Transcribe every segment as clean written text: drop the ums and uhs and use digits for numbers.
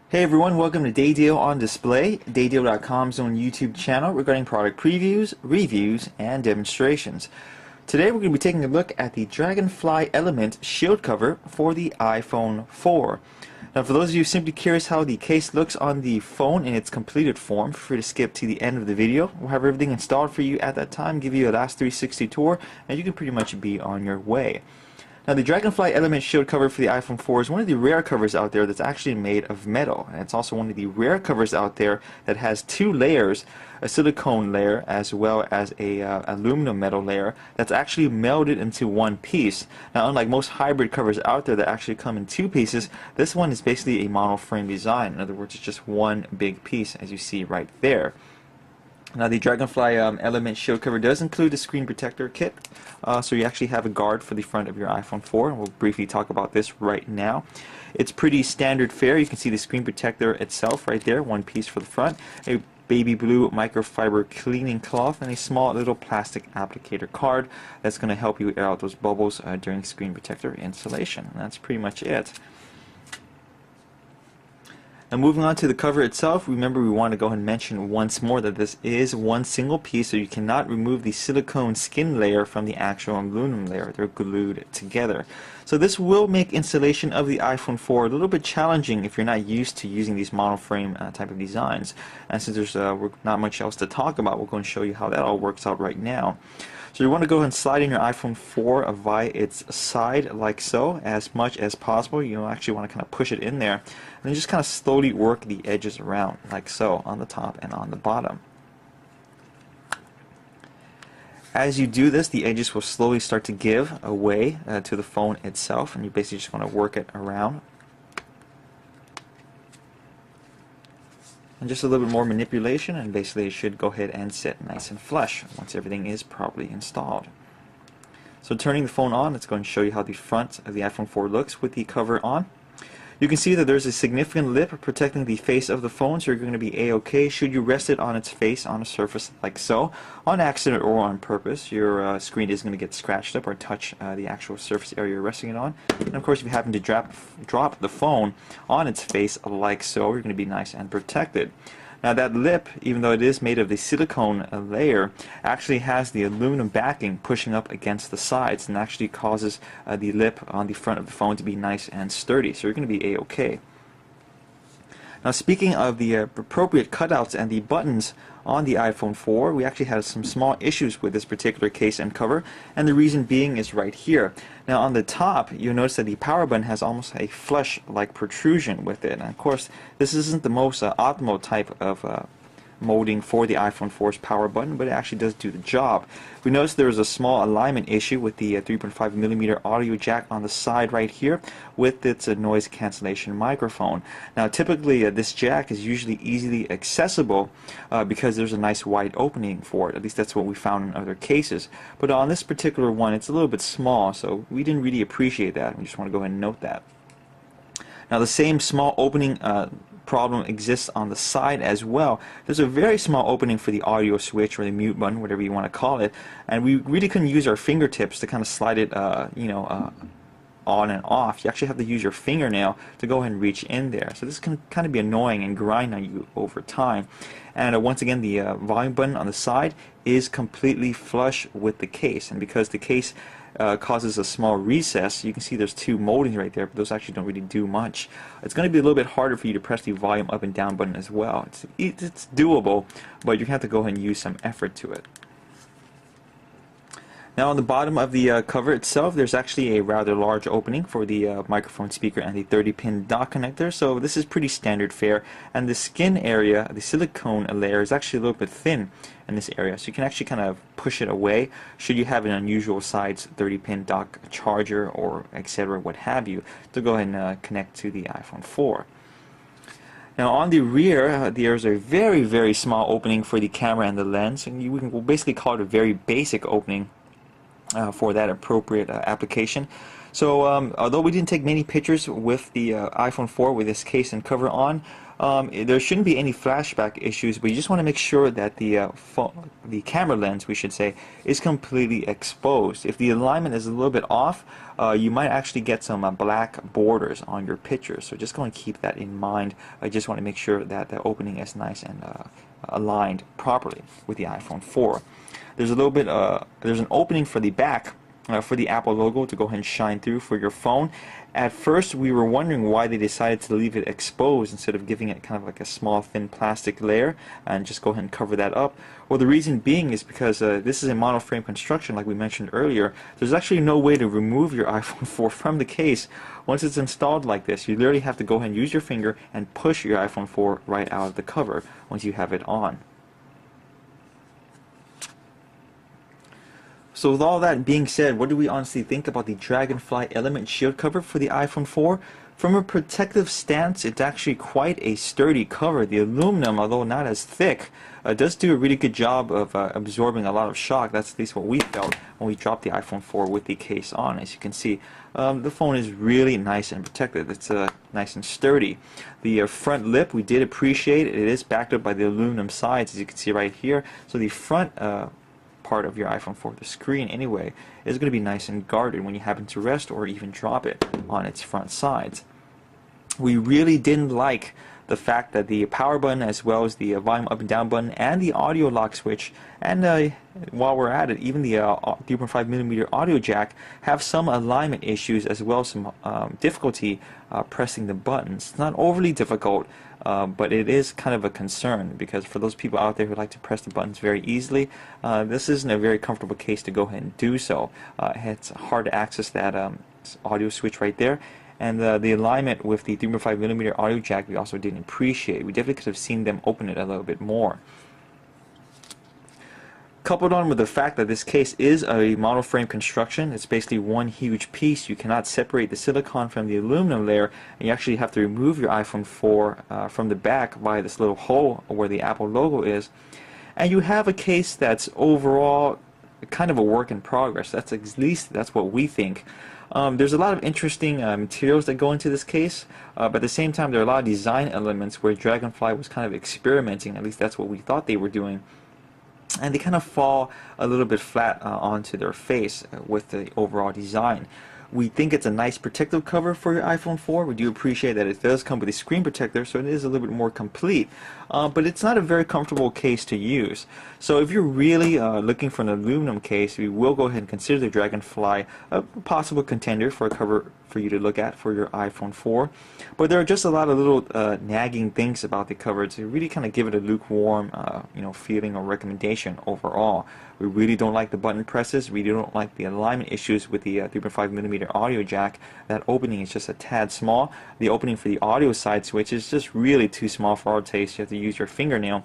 Hey everyone, welcome to Day Deal on Display, daydeal.com's own YouTube channel regarding product previews, reviews, and demonstrations. Today we're going to be taking a look at the Dragonfly Element shield cover for the iPhone 4. Now for those of you simply curious how the case looks on the phone in its completed form, feel free to skip to the end of the video. We'll have everything installed for you at that time, give you a last 360 tour, and you can pretty much be on your way. Now the Dragonfly Element shield cover for the iPhone 4 is one of the rare covers out there that's actually made of metal, and it's also one of the rare covers out there that has two layers, a silicone layer as well as a aluminum metal layer that's actually melded into one piece. Now unlike most hybrid covers out there that actually come in two pieces, this one is basically a monoframe design. In other words, it's just one big piece, as you see right there. Now the Dragonfly Element shield cover does include a screen protector kit, so you actually have a guard for the front of your iPhone 4, and we'll briefly talk about this right now. It's pretty standard fare. You can see the screen protector itself right there, one piece for the front, a baby blue microfiber cleaning cloth, and a small little plastic applicator card that's going to help you air out those bubbles during screen protector installation. And that's pretty much it. Now moving on to the cover itself, remember we want to go ahead and mention once more that this is one single piece, so you cannot remove the silicone skin layer from the actual aluminum layer. They're glued together. So this will make installation of the iPhone 4 a little bit challenging if you're not used to using these monoframe type of designs. And since there's not much else to talk about, we're going to show you how that all works out right now. So you want to go ahead and slide in your iPhone 4 via its side like so, as much as possible. You actually want to kind of push it in there, and then just kind of slowly work the edges around like so on the top and on the bottom. As you do this, the edges will slowly start to give away to the phone itself, and you basically just want to work it around. And just a little bit more manipulation, and basically it should go ahead and sit nice and flush once everything is properly installed. So turning the phone on, it's going to show you how the front of the iPhone 4 looks with the cover on. You can see that there's a significant lip protecting the face of the phone, so you're going to be a-okay should you rest it on its face on a surface like so. On accident or on purpose, your screen is going to get scratched up or touch the actual surface area you're resting it on. And of course, if you happen to drop the phone on its face like so, you're going to be nice and protected. Now that lip, even though it is made of the silicone layer, actually has the aluminum backing pushing up against the sides, and actually causes the lip on the front of the phone to be nice and sturdy, so you're going to be a-okay. Now speaking of the appropriate cutouts and the buttons on the iPhone 4, we actually had some small issues with this particular case and cover, and the reason being is right here. Now on the top, you'll notice that the power button has almost a flush-like protrusion with it, and of course this isn't the most optimal type of molding for the iPhone 4's power button, but it actually does do the job. We notice there is a small alignment issue with the 3.5mm audio jack on the side right here with its noise cancellation microphone. Now typically this jack is usually easily accessible because there's a nice wide opening for it. At least that's what we found in other cases. But on this particular one, it's a little bit small, so we didn't really appreciate that. We just want to go ahead and note that. Now the same small opening problem exists on the side as well. There's a very small opening for the audio switch or the mute button, whatever you want to call it, and we really couldn't use our fingertips to kind of slide it on and off. You actually have to use your fingernail to go ahead and reach in there. So this can kind of be annoying and grind on you over time. And once again, the volume button on the side is completely flush with the case, and because the case causes a small recess, you can see there's two moldings right there, but those actually don't really do much. It's going to be a little bit harder for you to press the volume up and down button as well. It's doable, but you have to go ahead and use some effort to it. Now on the bottom of the cover itself, there's actually a rather large opening for the microphone speaker and the 30-pin dock connector, so this is pretty standard fare. And the skin area, the silicone layer, is actually a little bit thin in this area, so you can actually kind of push it away should you have an unusual size 30-pin dock charger or etc., what have you, to go ahead and connect to the iPhone 4. Now on the rear, there's a very, very small opening for the camera and the lens, and we'll basically call it a very basic opening for that appropriate application. So although we didn't take many pictures with the iPhone 4 with this case and cover on, there shouldn't be any flashback issues, but you just want to make sure that the camera lens, we should say, is completely exposed. If the alignment is a little bit off, you might actually get some black borders on your picture. So just go and keep that in mind. I just want to make sure that the opening is nice and aligned properly with the iPhone 4. There's a little bit, there's an opening for the back for the Apple logo to go ahead and shine through for your phone. At first we were wondering why they decided to leave it exposed instead of giving it kind of like a small thin plastic layer and just go ahead and cover that up. Well, the reason being is because this is a monoframe construction, like we mentioned earlier. There's actually no way to remove your iPhone 4 from the case. Once it's installed like this, you literally have to go ahead and use your finger and push your iPhone 4 right out of the cover once you have it on. So with all that being said, what do we honestly think about the Dragonfly Element Shield cover for the iPhone 4? From a protective stance, it's actually quite a sturdy cover. The aluminum, although not as thick, does do a really good job of absorbing a lot of shock. That's at least what we felt when we dropped the iPhone 4 with the case on. As you can see, the phone is really nice and protected. It's nice and sturdy. The front lip, we did appreciate. It is backed up by the aluminum sides, as you can see right here. So the front part of your iPhone 4, the screen anyway, is going to be nice and guarded when you happen to rest or even drop it on its front sides. We really didn't like the fact that the power button, as well as the volume up and down button and the audio lock switch, and while we're at it, even the 3.5mm audio jack, have some alignment issues as well as some difficulty pressing the buttons. It's not overly difficult, but it is kind of a concern, because for those people out there who like to press the buttons very easily, this isn't a very comfortable case to go ahead and do so. It's hard to access that audio switch right there. And the alignment with the 3.5mm audio jack we also didn't appreciate. We definitely could have seen them open it a little bit more. Coupled on with the fact that this case is a monoframe construction, it's basically one huge piece. You cannot separate the silicone from the aluminum layer, and you actually have to remove your iPhone 4 from the back via this little hole where the Apple logo is. And you have a case that's overall kind of a work in progress. At least that's what we think. There's a lot of interesting materials that go into this case, but at the same time there are a lot of design elements where Dragonfly was kind of experimenting. At least that's what we thought they were doing, and they kind of fall a little bit flat onto their face with the overall design. We think it's a nice protective cover for your iPhone 4. We do appreciate that it does come with a screen protector, so it is a little bit more complete. But it's not a very comfortable case to use. So if you're really looking for an aluminum case, we will go ahead and consider the Dragonfly a possible contender for a cover for you to look at for your iPhone 4. But there are just a lot of little nagging things about the cover to really kind of give it a lukewarm feeling or recommendation overall. We really don't like the button presses. We don't like the alignment issues with the 3.5mm audio jack. That opening is just a tad small. The opening for the audio side switch is just really too small for our taste. You have to use your fingernail.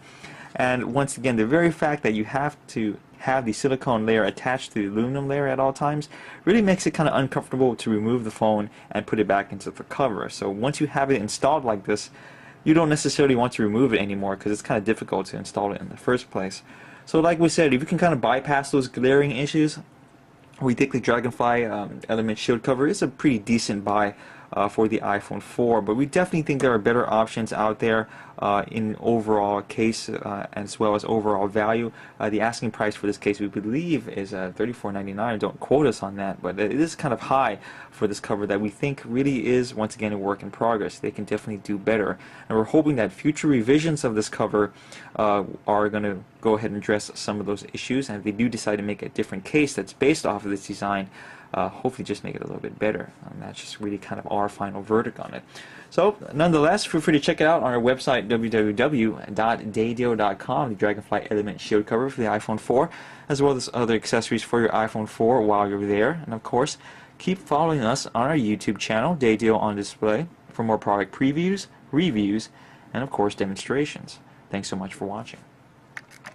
And once again, the very fact that you have to have the silicone layer attached to the aluminum layer at all times really makes it kind of uncomfortable to remove the phone and put it back into the cover. So once you have it installed like this, you don't necessarily want to remove it anymore, because it's kind of difficult to install it in the first place. So like we said, if you can kind of bypass those glaring issues, we think the Dragonfly Element Shield cover is a pretty decent buy for the iPhone 4, but we definitely think there are better options out there in overall case as well as overall value. The asking price for this case, we believe, is $34.99. Don't quote us on that, but it is kind of high for this cover that we think really is, once again, a work in progress. They can definitely do better, and we're hoping that future revisions of this cover are going to go ahead and address some of those issues, and if they do decide to make a different case that's based off of this design, hopefully just make it a little bit better. And that's just really kind of our final verdict on it. So nonetheless, feel free to check it out on our website, www.daydeal.com, the Dragonfly Element Shield cover for the iPhone 4, as well as other accessories for your iPhone 4 while you're there. And of course, keep following us on our YouTube channel, Day Deal on Display, for more product previews, reviews, and of course demonstrations. Thanks so much for watching.